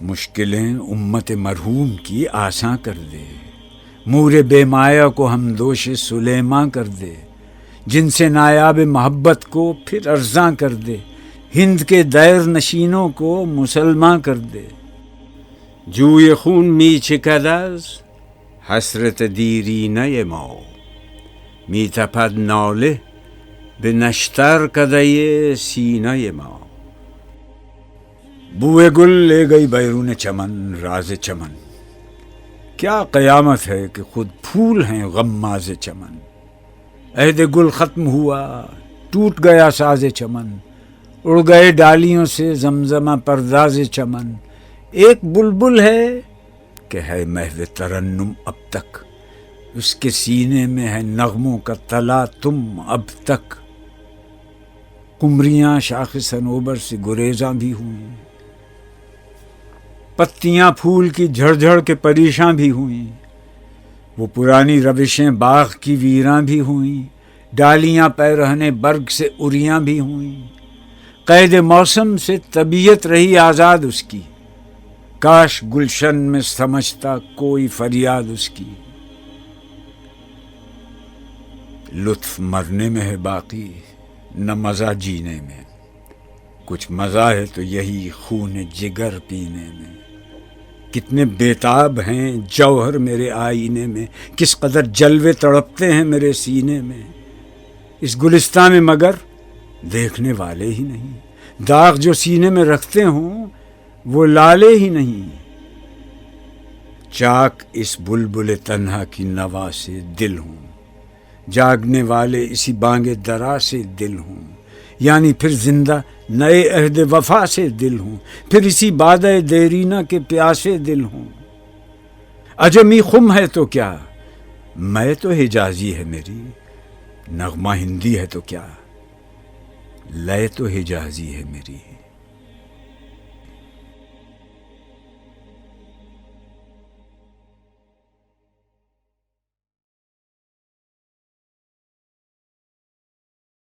مشکلیں امت مرحوم کی آساں کر دے، مور بے مایہ کو ہم دوش سلیماں کر دے، جن سے نایاب محبت کو پھر ارزاں کر دے، ہند کے دیر نشینوں کو مسلماں کر دے. جوی خون می چکد از حسرت دیرینه ما، می تپد ناله به نشتر کدۀ سینۀ ما. بوئے گل لے گئی بیرون چمن راز چمن، کیا قیامت ہے کہ خود پھول ہیں غماز چمن. عہد گل ختم ہوا، ٹوٹ گیا ساز چمن، اڑ گئے ڈالیوں سے زمزمہ پرداز چمن. ایک بلبل ہے کہ ہے محو ترنم اب تک، اس کے سینے میں ہے نغموں کا تلا تم اب تک. قمریاں شاخ صنوبر سے گریزاں بھی ہوئیں، پتیاں پھول کی جھڑ جھڑ کے پریشاں بھی ہوئیں. وہ پرانی روشیں باغ کی ویراں بھی ہوئیں، ڈالیاں پیرہنے برگ سے اریاں بھی ہوئیں. قید موسم سے طبیعت رہی آزاد اس کی، کاش گلشن میں سمجھتا کوئی فریاد اس کی. لطف مرنے میں ہے باقی نہ مزہ جینے میں، کچھ مزہ ہے تو یہی خون جگر پینے میں. کتنے بیتاب ہیں جوہر میرے آئینے میں، کس قدر جلوے تڑپتے ہیں میرے سینے میں. اس گلستان میں مگر دیکھنے والے ہی نہیں، داغ جو سینے میں رکھتے ہوں وہ لالے ہی نہیں. چاک اس بلبل تنہا کی نوا سے دل ہوں، جاگنے والے اسی بانگ درا سے دل ہوں. یعنی پھر زندہ نئے عہد وفا سے دل ہوں، پھر اسی بادۂ دیرینہ کے پیاسے دل ہوں. عجمی خم ہے تو کیا، میں تو حجازی ہے میری، نغمہ ہندی ہے تو کیا، لے تو حجازی ہے میری.